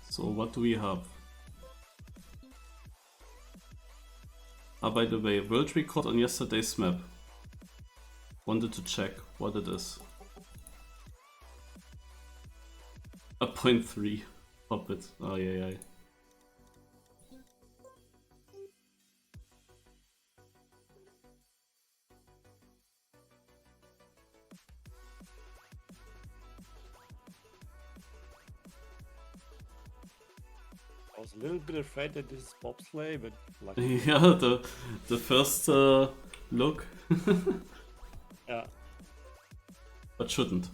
So what do we have? Ah, by the way, world record on yesterday's map. Wanted to check what it is. A 0.3. Pop it. Oh yeah. I was a little bit afraid that this is bobsleigh, but like Yeah, the first look. yeah. But shouldn't.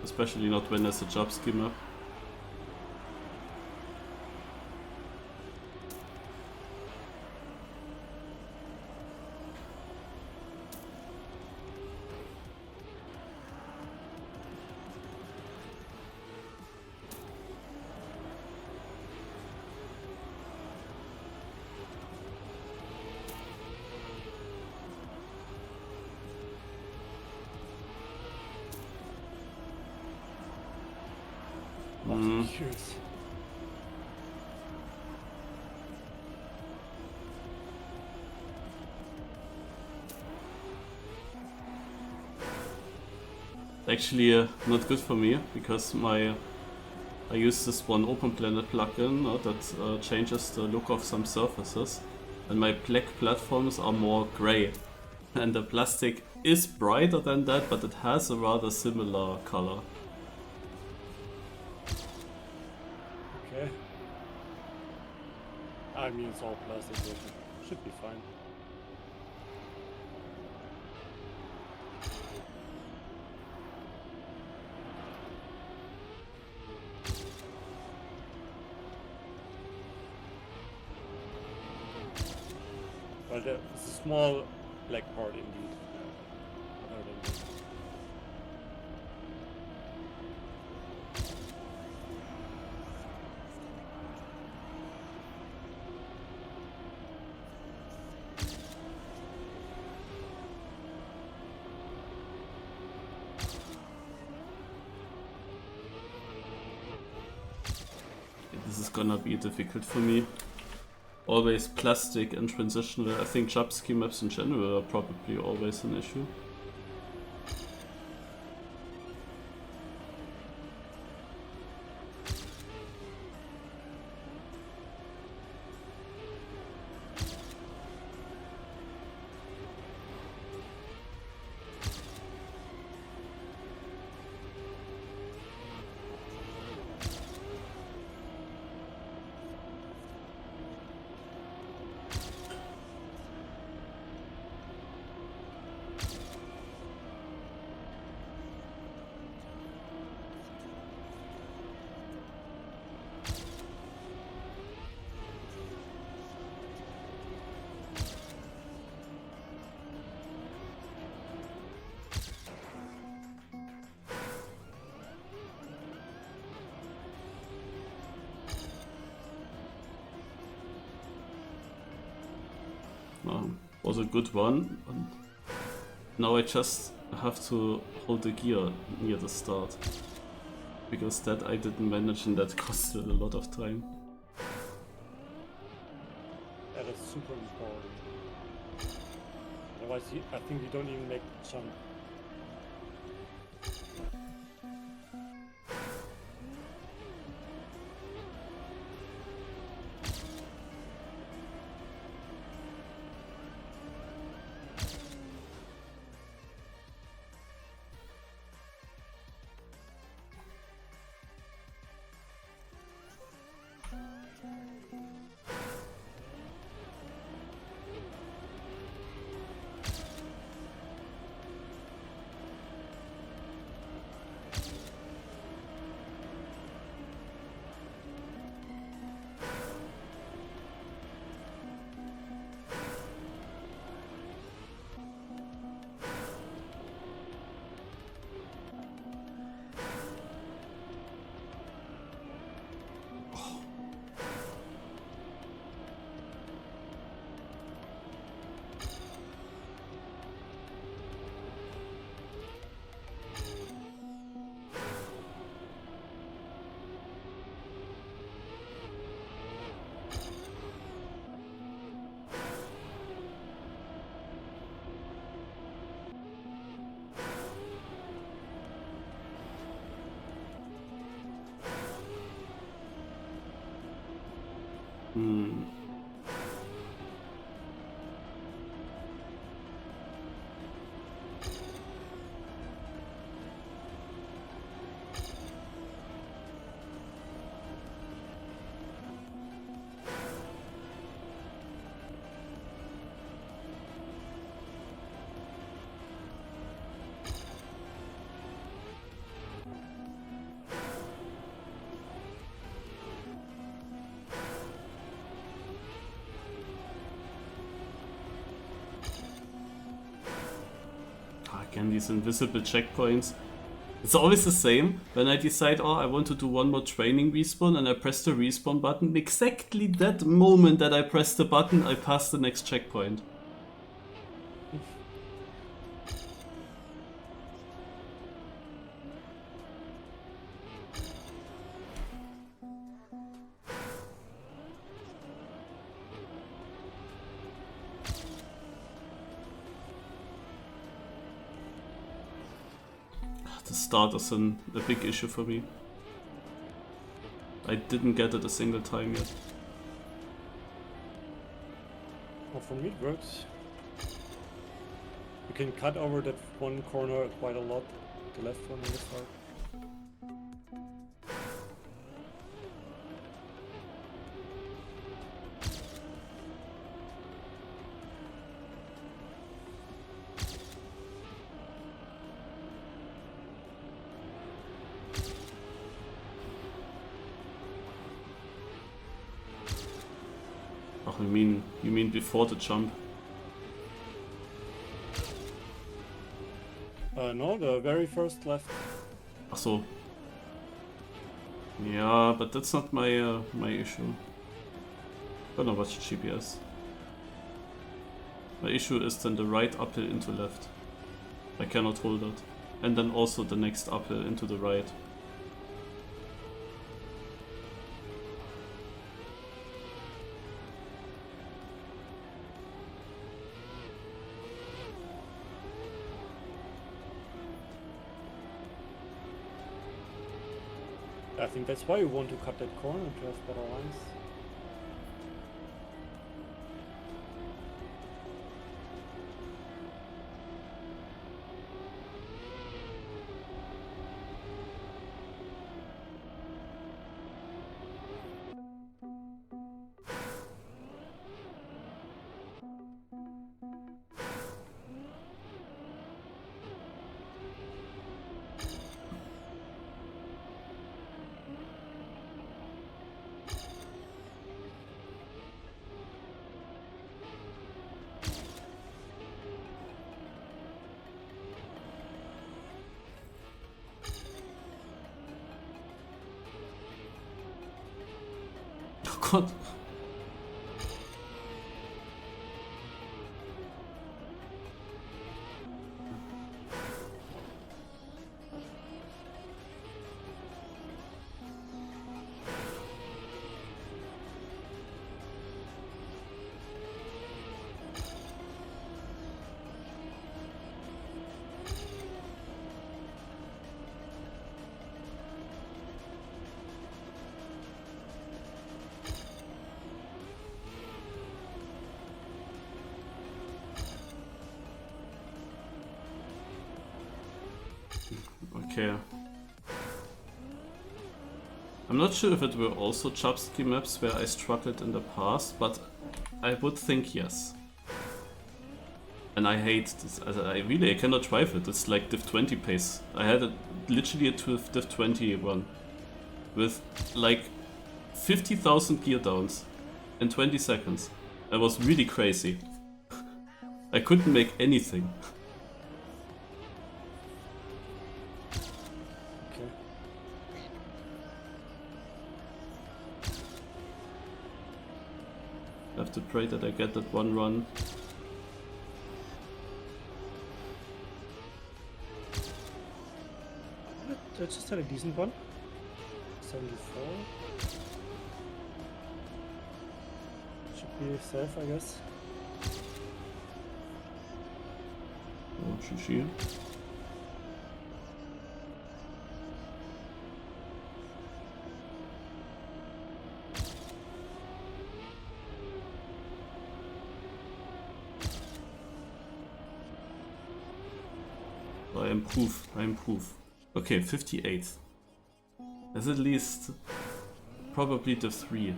Especially not when there's a job scheme up. Cheers. Actually not good for me because I use this one OpenPlanet plugin that changes the look of some surfaces, and my black platforms are more gray, and the plastic is brighter than that, but it has a rather similar color. Okay. I mean, it's all plastic, so it should be fine. Well, it's a small black part indeed. This is gonna be difficult for me. Always plastic and transitional. I think job scheme maps in general are probably always an issue. Was a good one. And now I just have to hold the gear near the start, because that I didn't manage and that costed a lot of time. Yeah, that's super important. Otherwise, I think you don't even make the jump. Again, these invisible checkpoints. It's always the same when I decide, oh, I want to do one more training respawn, and I press the respawn button. Exactly that moment that I press the button, I pass the next checkpoint. The start is a big issue for me. I didn't get it a single time yet. Well, for me it works. You can cut over that one corner quite a lot, the left one in the start. Oh, you mean before the jump? No, the very first left. Ach so. Yeah, but that's not my my issue. Gonna watch GPS. My issue is then the right uphill into left. I cannot hold it. And then also the next uphill into the right. I think that's why you want to cut that corner to have better lines. Oh God. Okay. I'm not sure if it were also Chapsky maps where I struggled in the past, but I would think yes. And I hate this. I cannot drive it. It's like Div 20 pace. I had literally a Div 20 run with like 50,000 gear downs in 20 seconds. It was really crazy. I couldn't make anything. I have to pray that I get that one run. I just had a decent one. 74. Should be safe, I guess. Oh, GG. I improve, I improve. Okay, 58. That's at least probably the 3.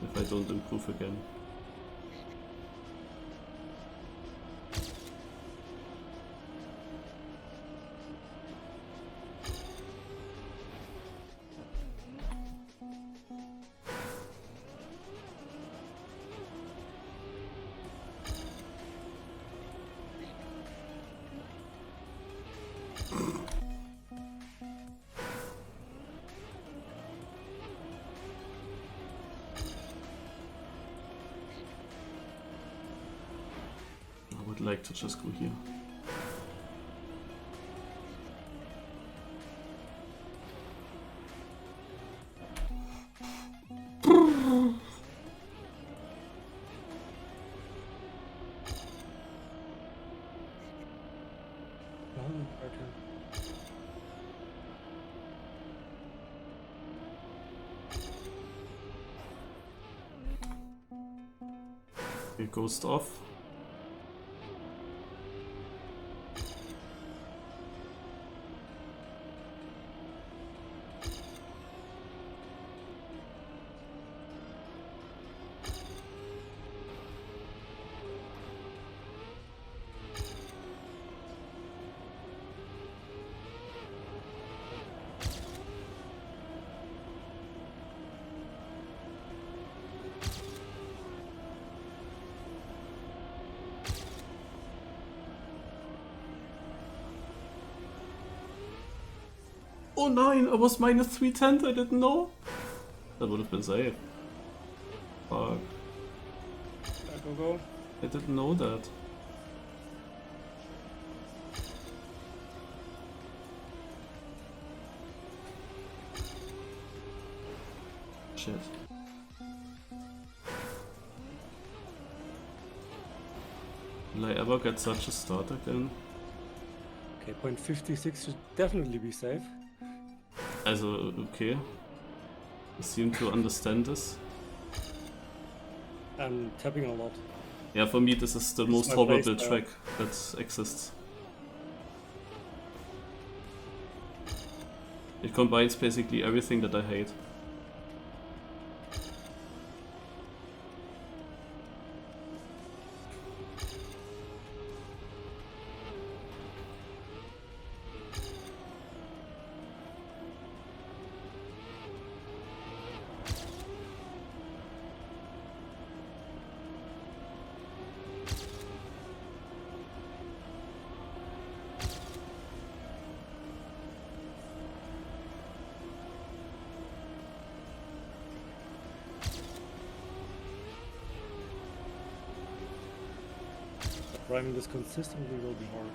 If I don't improve again. I would like to just go here. It goes off. Oh 9, I was minus 310, I didn't know. That would have been safe. Fuck. Go. I didn't know that. Shit. Will I ever get such a start again? Okay, 0.56 should definitely be safe. Also, okay. I seem to understand this. I'm tapping a lot. Yeah, for me this is the most my horrible playstyle. track that exists. It combines basically everything that I hate. Driving this consistently will be hard.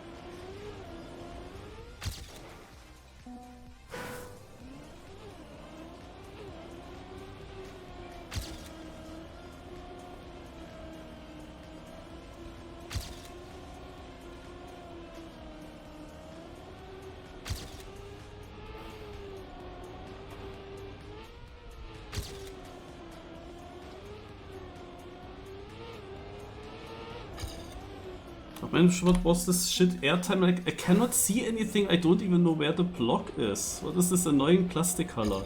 Man, what was this shit airtime? Like, I cannot see anything, I don't even know where the block is. What is this annoying plastic color?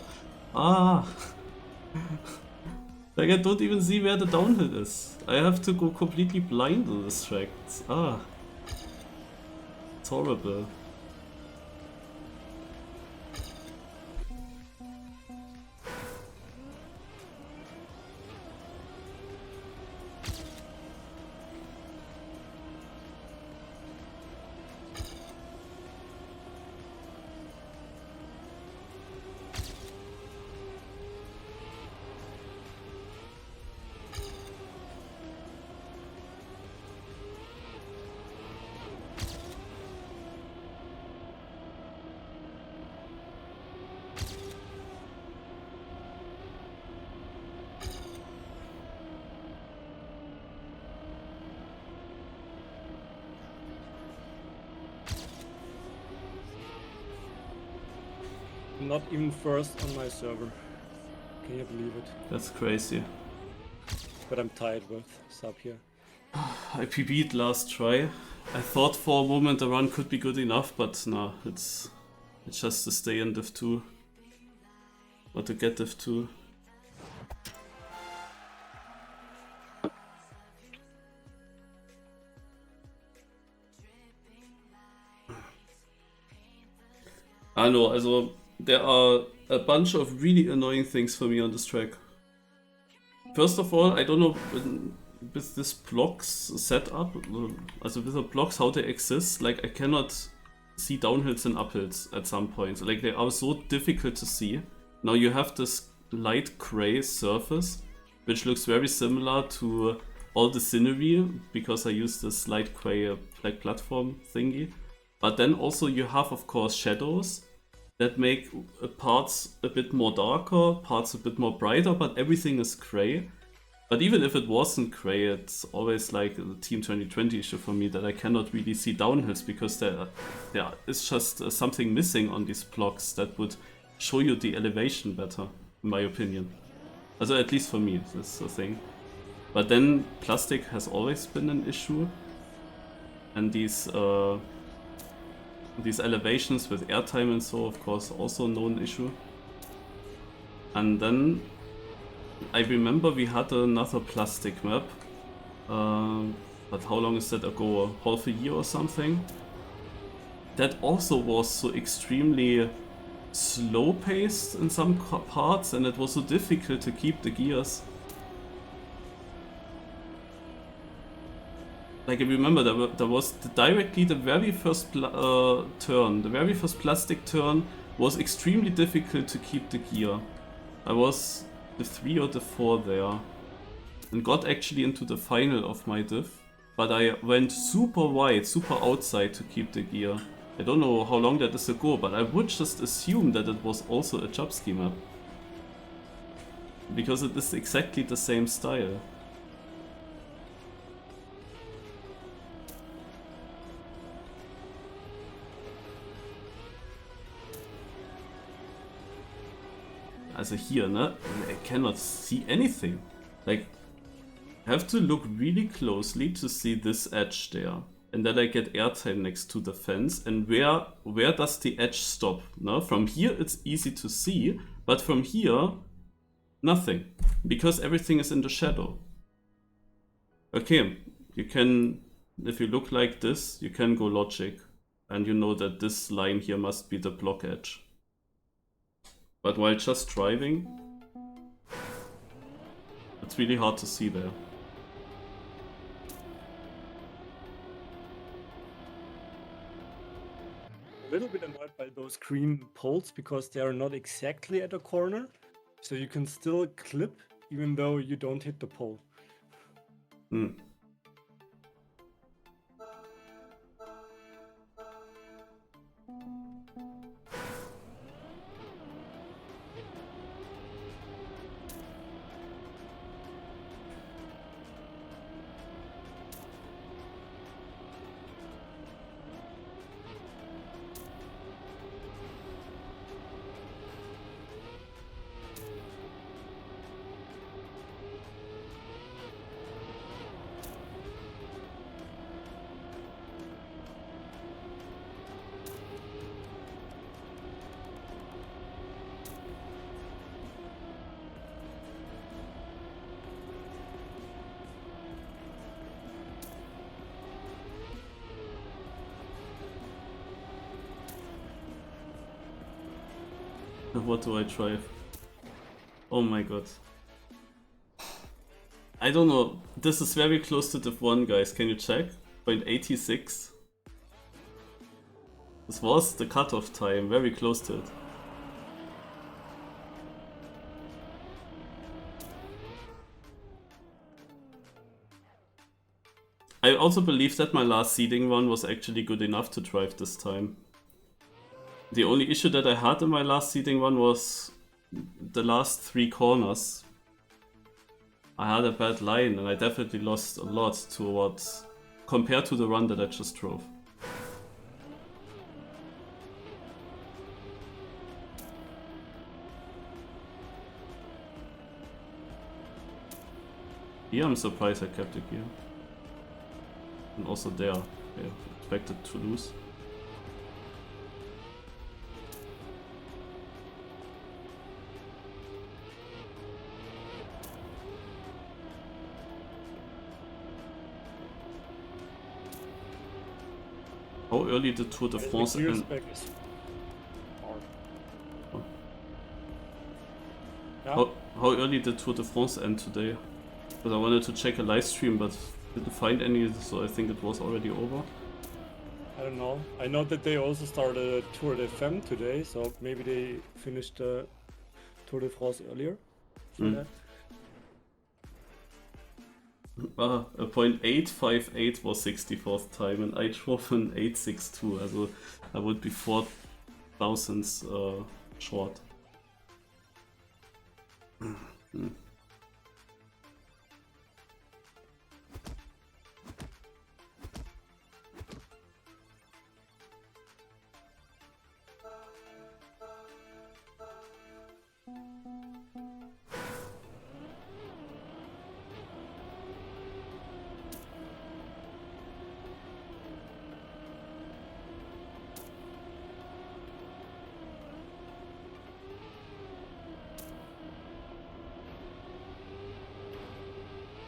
Ah! Like, I don't even see where the downhill is. I have to go completely blind on this track. Ah. It's horrible. Not even first on my server. Can you believe it? That's crazy. But I'm tired with sub here. I PB'd last try I thought for a moment the run could be good enough, but no, it's just to stay in Div 2. Or to get Div 2. I know, also there are a bunch of really annoying things for me on this track. First of all, I don't know with this blocks setup, also with the blocks how they exist, like I cannot see downhills and uphills at some point. Like they are so difficult to see. Now you have this light gray surface, which looks very similar to all the scenery, because I use this light gray like platform thingy. But then also you have of course shadows that make parts a bit more darker, parts a bit more brighter, but everything is gray. But even if it wasn't gray, it's always like the Team 2020 issue for me that I cannot really see downhills, because there is just something missing on these blocks that would show you the elevation better, in my opinion. Also at least for me, that's the thing. But then plastic has always been an issue, and these elevations with airtime and so, of course, also a known issue. And then I remember we had another plastic map, but how long is that ago? Half a year or something? That also was so extremely slow paced in some parts, and it was so difficult to keep the gears. Like I remember there was directly the very first turn, the very first plastic turn was extremely difficult to keep the gear. I was the 3 or the 4 there and got actually into the final of my div, but I went super wide, super outside to keep the gear. I don't know how long that is ago, but I would just assume that it was also a Chubsky map, because it is exactly the same style. Also here, ne? I cannot see anything. Like, I have to look really closely to see this edge there. And then I get airtime next to the fence. And where does the edge stop? No? From here it's easy to see, but from here, nothing. Because everything is in the shadow. Okay, you can, if you look like this, you can go logic. And you know that this line here must be the block edge. But while just driving, it's really hard to see there. A little bit annoyed by those green poles because they are not exactly at a corner, so you can still clip even though you don't hit the pole. Hmm. What do I drive? Oh my god. I don't know. This is very close to Div 1, guys. Can you check? 0.86. This was the cutoff time. Very close to it. I also believe that my last seeding run was actually good enough to drive this time. The only issue that I had in my last seeding run was the last 3 corners. I had a bad line and I definitely lost a lot towards compared to the run that I just drove. Here I'm surprised I kept the gear. And also there. Yeah, expected to lose. How early did Tour de France end? How early did Tour de France end today? Because I wanted to check a live stream, but didn't find any, so I think it was already over. I don't know. I know that they also started a Tour de Femme today, so maybe they finished the Tour de France earlier for that. A .858 was 64th time, and I drove an 862, also I would be 4 thousandths short.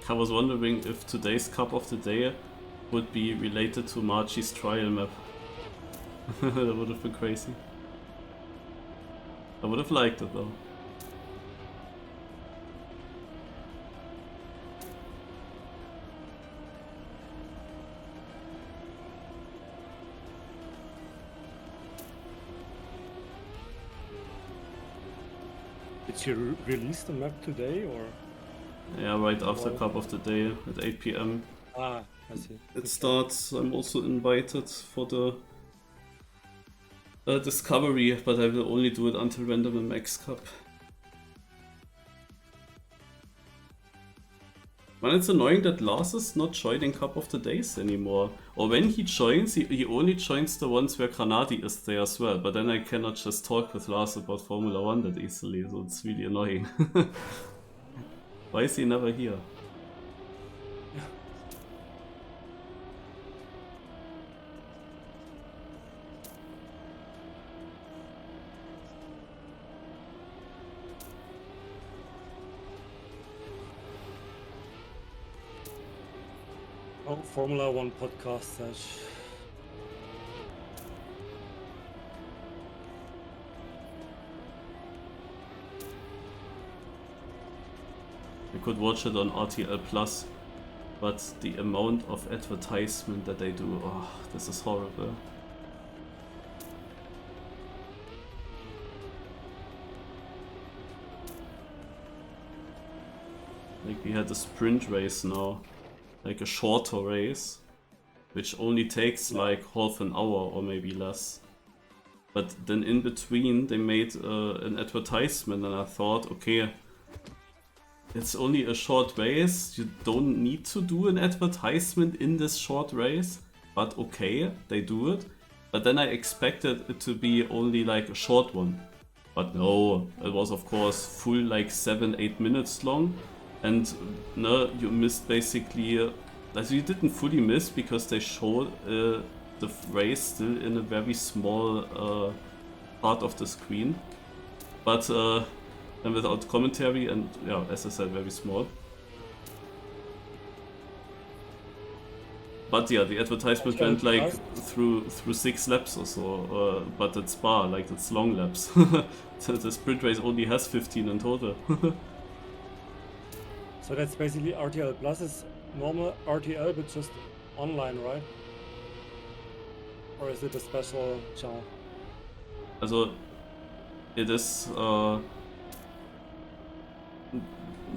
I was wondering if today's Cup of the Day would be related to Marchie's trial map. That would have been crazy. I would have liked it though. Did she release the map today or? Yeah, right after Cup of the Day at 8 PM. Ah, I see. It starts. I'm also invited for the Discovery, but I will only do it until Random and Max Cup. Man, it's annoying that Lars is not joining Cup of the Days anymore. Or when he joins, he only joins the ones where Granadi is there as well. But then I cannot just talk with Lars about Formula 1 that easily, so it's really annoying. Why is he never here? Oh, Formula 1 podcast sesh. I could watch it on RTL Plus, but the amount of advertisement that they do, oh, this is horrible. Like we had a sprint race now, like a shorter race, which only takes like half an hour or maybe less. But then in between they made an advertisement and I thought, okay, it's only a short race, you don't need to do an advertisement in this short race, but okay, they do it. But then I expected it to be only like a short one. But no, it was of course full like 7-8 minutes long. And no, you missed basically, also you didn't fully miss because they showed the race still in a very small part of the screen. But and without commentary and yeah, as I said, very small. But yeah, the advertisement went like through 6 laps or so, but it's bar, like it's long laps. So the sprint race only has 15 in total. So that's basically RTL Plus is normal RTL but just online, right? Or is it a special channel? Also, it is,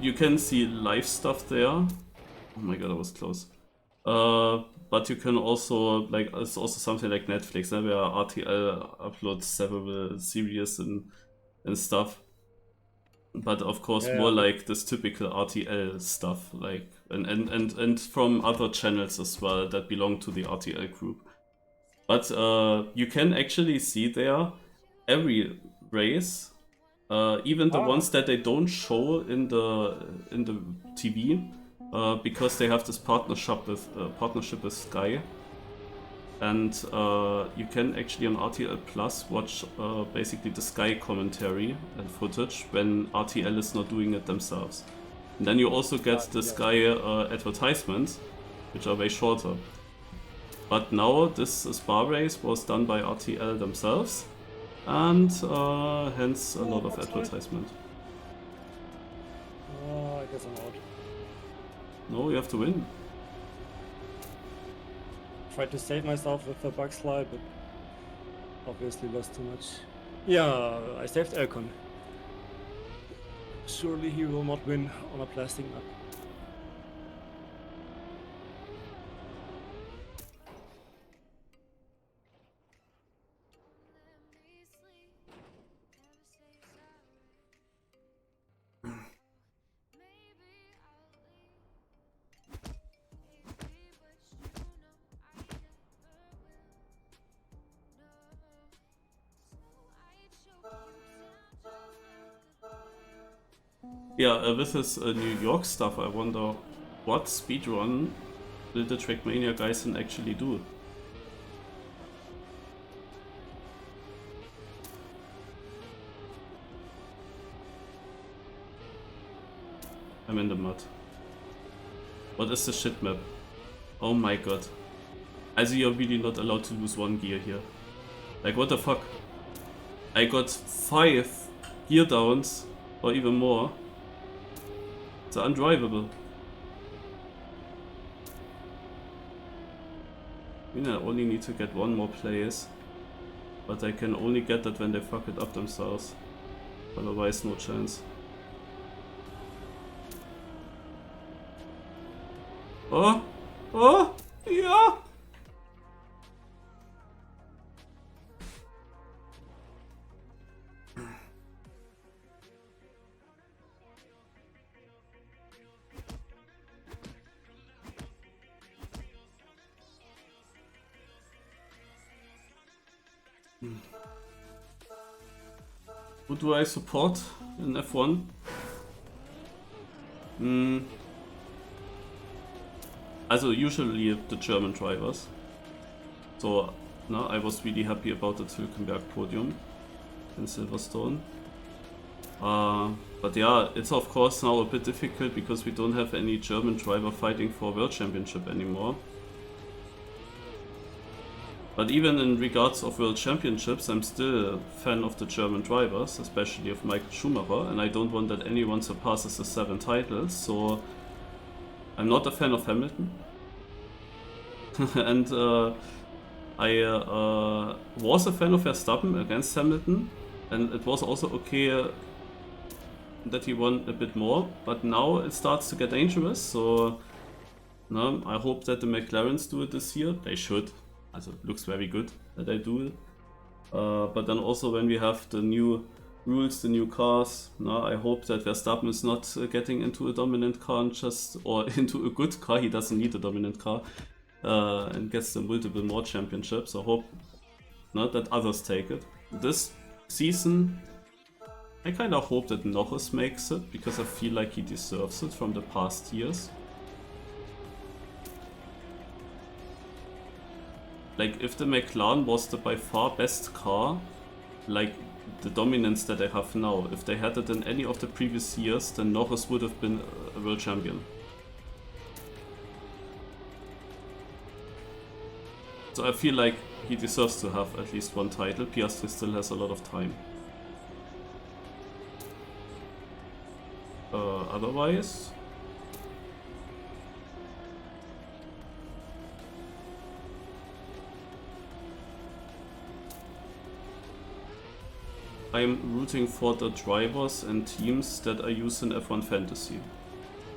you can see live stuff there. Oh my god, I was close. But you can also, like, it's also something like Netflix, where RTL uploads several series and stuff. But of course, more like this typical RTL stuff, like, and from other channels as well that belong to the RTL group. But you can actually see there every race, even the ones that they don't show in the TV, because they have this partnership with Sky. and you can actually on RTL Plus watch basically the Sky commentary and footage when RTL is not doing it themselves. And then you also get the Sky advertisements, which are way shorter. But now this Spa race was done by RTL themselves, and hence a lot of advertisement. Oh, I guess I'm out. No, you have to win. Tried to save myself with the bug slide, but obviously lost too much. Yeah, I saved Elcon. Surely he will not win on a plastic map. Yeah, with this New York stuff, I wonder what speedrun will the Trackmania guys then actually do? I'm in the mud. What is the shit map? Oh my god. Also you're really not allowed to lose one gear here. Like what the fuck? I got 5 gear downs or even more. It's undrivable. I mean, I only need to get 1 more place, but I can only get that when they fuck it up themselves. Otherwise, no chance. Oh! Oh! Yeah! Who do I support in F1? Also usually the German drivers. So no, I was really happy about the Hülkenberg podium in Silverstone. But yeah, it's of course now a bit difficult because we don't have any German driver fighting for World Championship anymore. But even in regards of World Championships, I'm still a fan of the German drivers, especially of Michael Schumacher, and I don't want that anyone surpasses the 7 titles, so I'm not a fan of Hamilton. And I was a fan of Verstappen against Hamilton, and it was also okay that he won a bit more, but now it starts to get dangerous, so no, I hope that the McLarens do it this year. They should. Also, it looks very good that they do it. But then also when we have the new rules, the new cars, no, I hope that Verstappen is not getting into a dominant car and or into a good car. He doesn't need a dominant car and gets the multiple more championships. I hope not that others take it. This season, I kind of hope that Norris makes it because I feel like he deserves it from the past years. Like, if the McLaren was the by far best car, like the dominance that they have now, if they had it in any of the previous years, then Norris would have been a world champion. So I feel like he deserves to have at least 1 title. Piastri still has a lot of time. Otherwise... I'm rooting for the drivers and teams that I use in F1 Fantasy.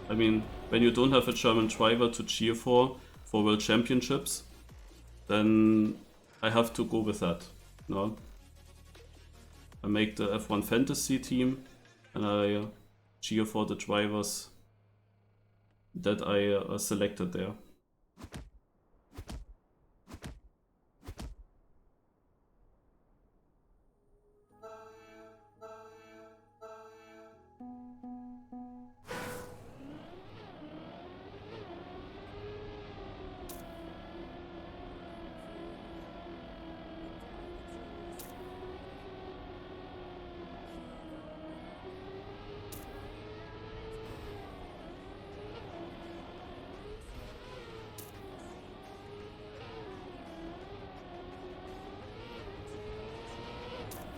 I mean, when you don't have a German driver to cheer for World Championships, then I have to go with that. No? I make the F1 Fantasy team and I cheer for the drivers that I selected there.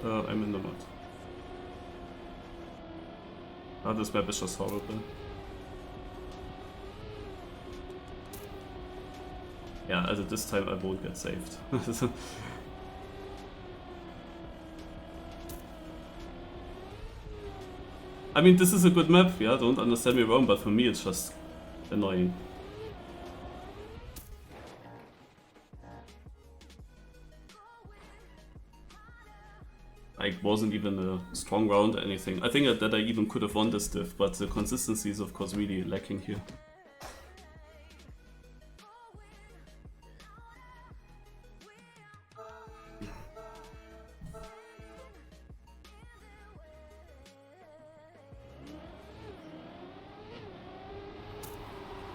I'm in the mud. Ah, this map is just horrible. Yeah, also this time I won't get saved. I mean, this is a good map, yeah, don't understand me wrong, but for me it's just annoying. Like, wasn't even a strong round or anything. I think that I even could have won this div, but the consistency is of course really lacking here.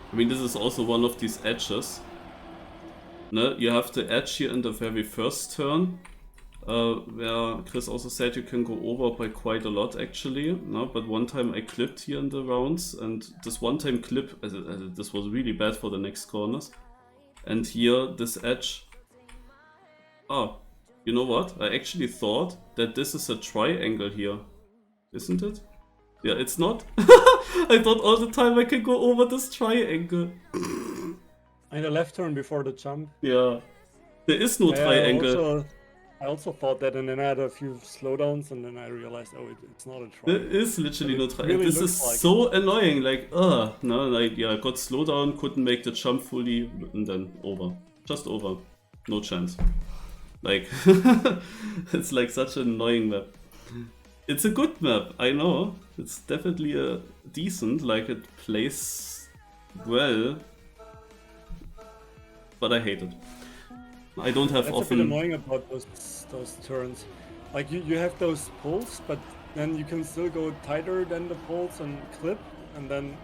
I mean, this is also one of these edges. No, you have the edge here in the very first turn, where Chris also said you can go over by quite a lot actually. No, but one time I clipped here in the rounds, and this one time clip, this was really bad for the next corners. And here, this edge. Oh, you know what? I actually thought that this is a triangle here, isn't it? Yeah, it's not. I thought all the time I can go over this triangle. And a left turn before the jump. Yeah, there is no triangle. I also thought that, and then I had a few slowdowns, and then I realized, oh, it's not a triangle. There is literally no triangle. Really This is like so annoying. Like, no, like, yeah, I got slowdown, couldn't make the jump fully, and then over. Just over. No chance. Like, it's like such an annoying map. It's a good map, I know. It's definitely a decent, like it plays well. But I hate it. I don't have That's often... a bit annoying about those turns. Like you have those pulls, but then you can still go tighter than the pulls and clip, and then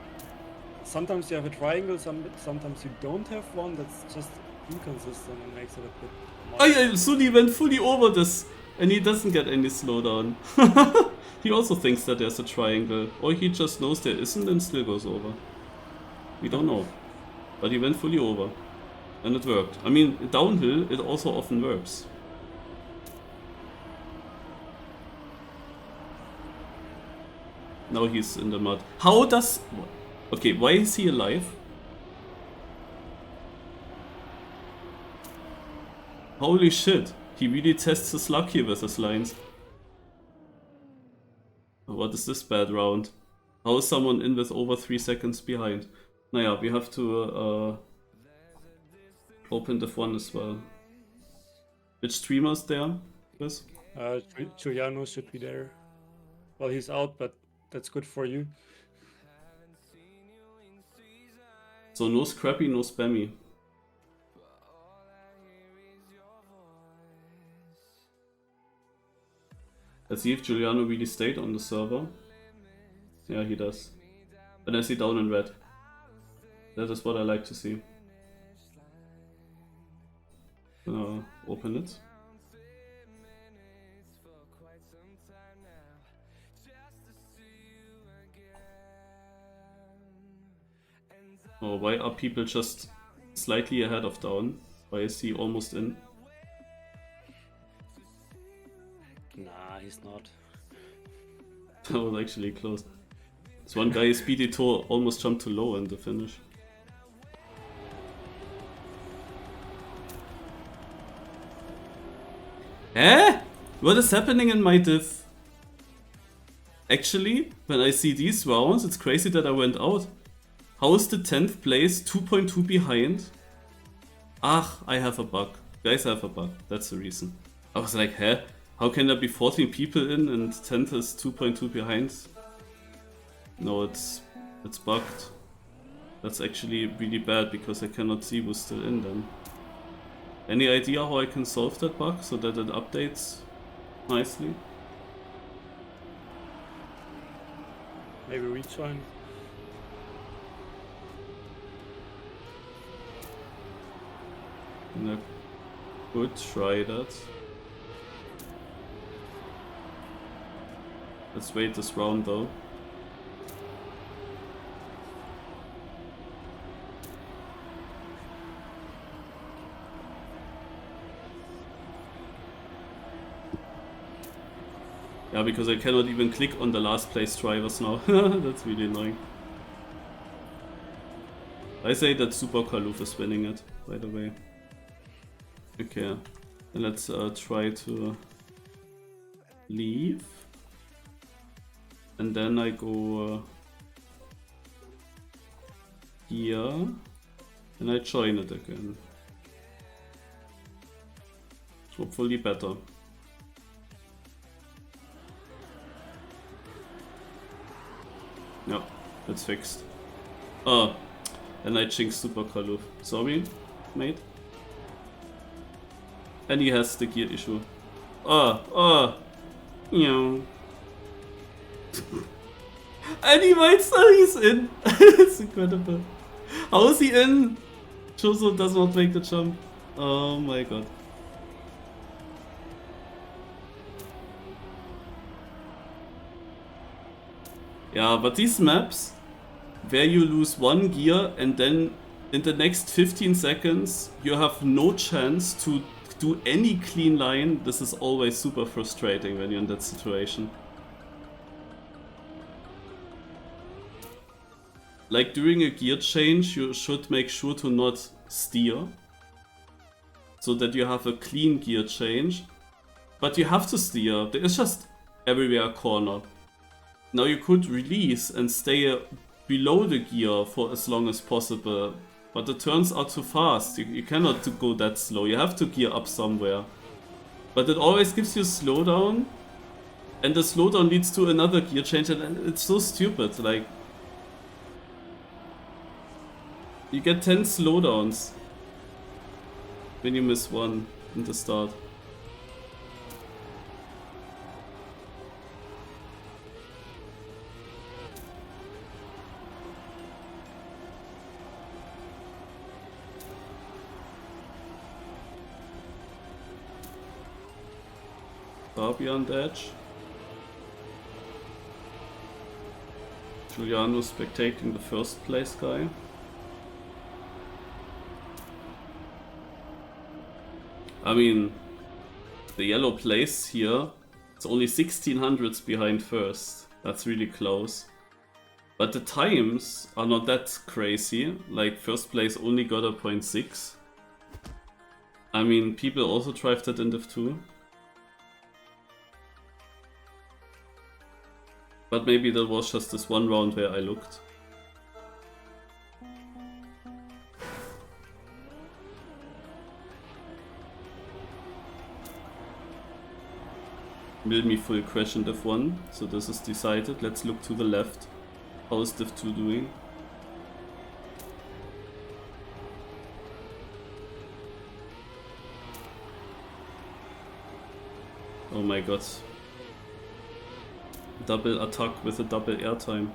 sometimes you have a triangle, sometimes you don't have one. That's just inconsistent and makes it a bit... Oh yeah, Suni went fully over this, and he doesn't get any slowdown. He also thinks that there's a triangle, or he just knows there isn't and still goes over. We don't know. But he went fully over. And it worked. I mean, downhill, it also often works. Now he's in the mud. How does... Okay, why is he alive? Holy shit. He really tests his luck here with his lines. What is this bad round? How is someone in with over 3 seconds behind? Naja, we have to open Div 1 as well. Which streamer's there, Chris? Giuliano should be there. Well, he's out, but that's good for you. So no scrappy, no spammy. Let's see if Giuliano really stayed on the server. Yeah, he does. And I see down in red. That is what I like to see. Open it. Oh, why are people just slightly ahead of down? Why is he almost in? Nah, he's not. That was actually close. This one guy, Speedy Toe, almost jumped too low in the finish. Eh? What is happening in my div? Actually, when I see these rounds, it's crazy that I went out. How is the 10th place 2.2 behind? Ah, I have a bug. Guys, I have a bug. That's the reason. I was like, huh? How can there be 14 people in and 10th is 2.2 behind? No, it's bugged. That's actually really bad because I cannot see who's still in then. Any idea how I can solve that bug so that it updates nicely? Maybe rejoin. I could try that. Let's wait this round though. Yeah, because I cannot even click on the last place drivers now. That's really annoying. I say that Super Kaluf is winning it, by the way. Okay, then let's try to leave. And then I go here and I join it again. Hopefully better. Yep, it's fixed. Oh, and I jinxed Super Kaluf. Sorry, mate. And he has the gear issue. You and he might still, he's in. It's incredible. How is he in? Choso does not make the jump. Oh my god. Yeah, but these maps where you lose one gear and then in the next 15 seconds you have no chance to do any clean line, this is always super frustrating when you're in that situation. Like during a gear change, you should make sure to not steer, so that you have a clean gear change. But you have to steer, there is just everywhere a corner. Now you could release and stay below the gear for as long as possible, but the turns are too fast, you cannot go that slow, you have to gear up somewhere. But it always gives you slowdown, and the slowdown leads to another gear change, and it's so stupid, like... You get 10 slowdowns when you miss one in the start. Far beyond edge. Giuliano spectating the first place guy. I mean, the yellow place here, it's only 1600s behind first. That's really close. But the times are not that crazy. Like, first place only got a 0.6. I mean, people also drive that in Div2. But maybe that was just this one round where I looked. Will me full crash in Div1, so this is decided. Let's look to the left. How is Div2 doing? Oh my god. Double attack with a double airtime.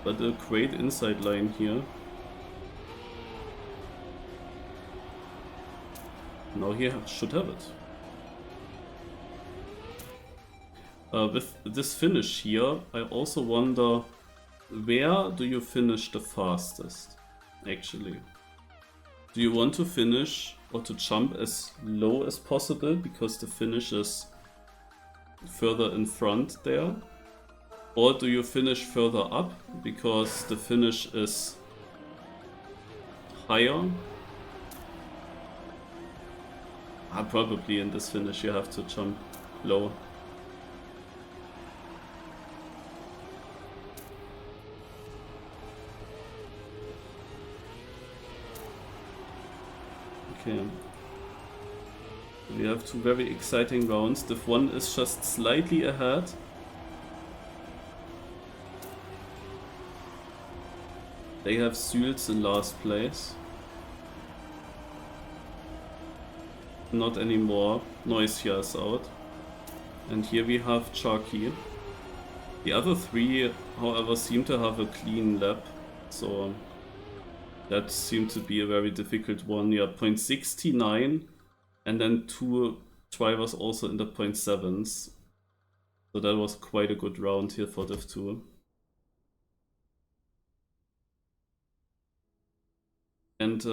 But a great inside line here. Now he should have it. With this finish here, I also wonder, where do you finish the fastest, actually? Do you want to finish or to jump as low as possible because the finish is further in front there? Or do you finish further up because the finish is higher? Probably in this finish you have to jump low. Okay. We have two very exciting rounds. Div 1 is just slightly ahead. They have Sülz in last place. Not anymore. Noisia is out. And here we have Charky. The other three, however, seem to have a clean lap. So that seemed to be a very difficult one. Yeah, 0.69. And then two drivers also in the 0.7s. So that was quite a good round here for Div 2. And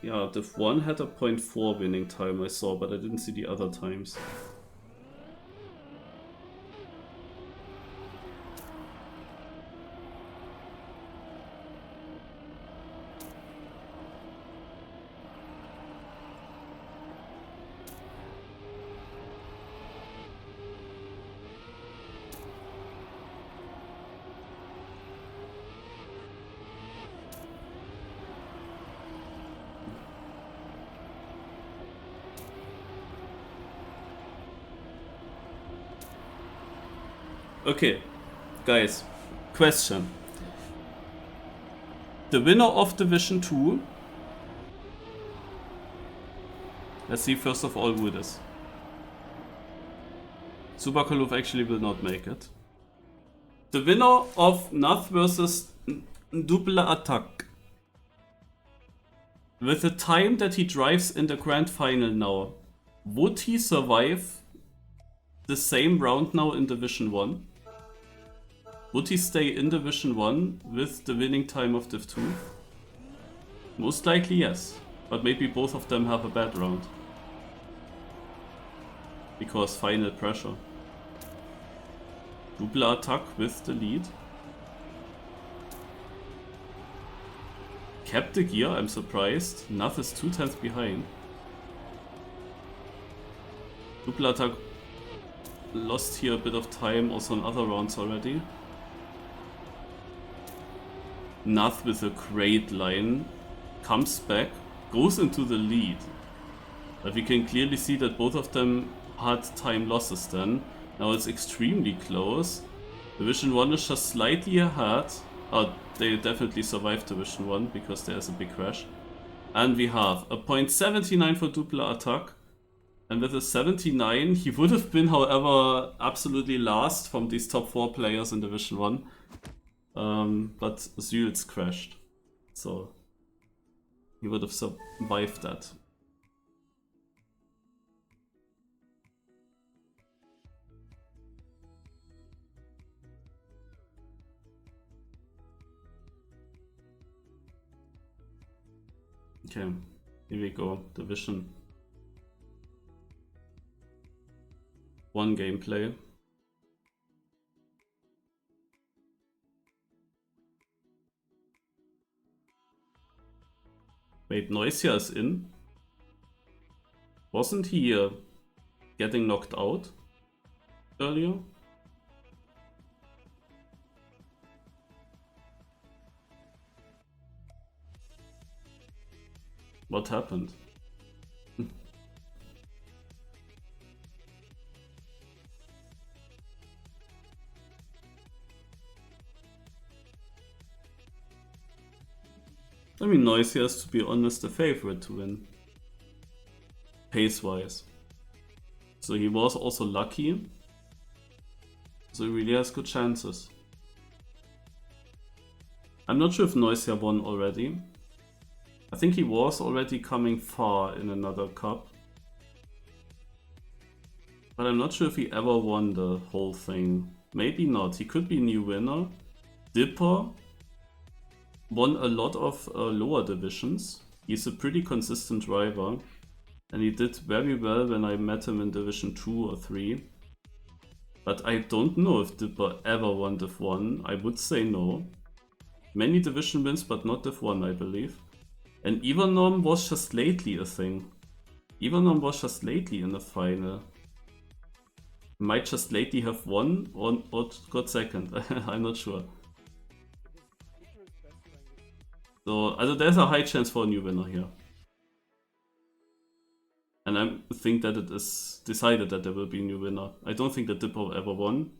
yeah, Div1 had a 0.4 winning time I saw, but I didn't see the other times. Okay, guys, question. The winner of Division 2. Let's see first of all who it is. Superkolov actually will not make it. The winner of Nath versus TimeAttack. With the time that he drives in the grand final now, would he survive the same round now in Division 1? Would he stay in Division 1 with the winning time of Div 2? Most likely yes, but maybe both of them have a bad round. Because final pressure. TimeAttack with the lead. Kept the gear, I'm surprised. Nath is 2 tenths behind. TimeAttack lost here a bit of time also in other rounds already. Nath with a great line, comes back, goes into the lead. But we can clearly see that both of them had time losses then. Now it's extremely close. Division 1 is just slightly ahead. Oh, they definitely survived Division 1 because there's a big crash. And we have a 0.79 for TimeAttack. And with a 79, he would have been, however, absolutely last from these top 4 players in Division 1. But Zyls crashed, so he would have survived that. Okay, here we go, Division 1 gameplay. Wait, Noisia is in? Wasn't he getting knocked out earlier? What happened? I mean, Noisia is, to be honest, the favorite to win. Pace-wise. So he was also lucky. So he really has good chances. I'm not sure if Noisia won already. I think he was already coming far in another cup. But I'm not sure if he ever won the whole thing. Maybe not. He could be new winner. Dipper won a lot of lower divisions. He's a pretty consistent driver. And he did very well when I met him in Division 2 or 3. But I don't know if Dipper ever won Div 1. I would say no. Many division wins, but not Div 1, I believe. And Ivanom was just lately a thing. Ivanom was just lately in the final. Might just lately have won or got second. I'm not sure. So there's a high chance for a new winner here. And I think that it is decided that there will be a new winner. I don't think that Dipper ever won.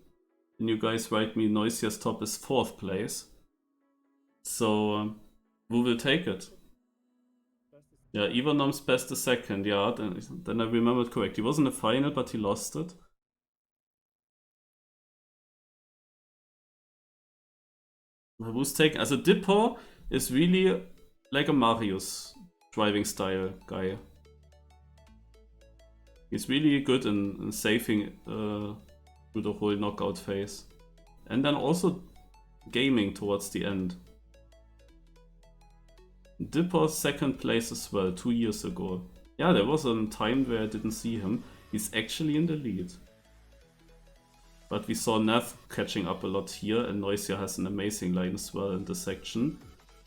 And you guys write me Noisia's top is 4th place. So who will take it? Yeah, Ivanom's best is 2nd. Yeah, then I remembered correct. He was in the final, but he lost it. Who's taking? Also Dipper is really like a Marius driving style guy. He's really good in saving through the whole knockout phase. And then also gaming towards the end. Dipper second place as well 2 years ago. Yeah, there was a time where I didn't see him. He's actually in the lead. But we saw Nav catching up a lot here, and Noisia has an amazing line as well in this section.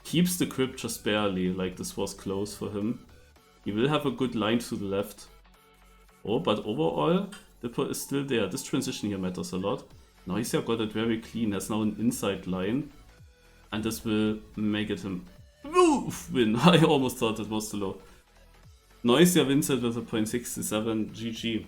Keeps the grip just barely, like this was close for him. He will have a good line to the left. Oh, but overall, Dipper is still there. This transition here matters a lot. Noisia got it very clean, has now an inside line. And this will make it him win. I almost thought it was too low. Noisia wins it with a .67, GG.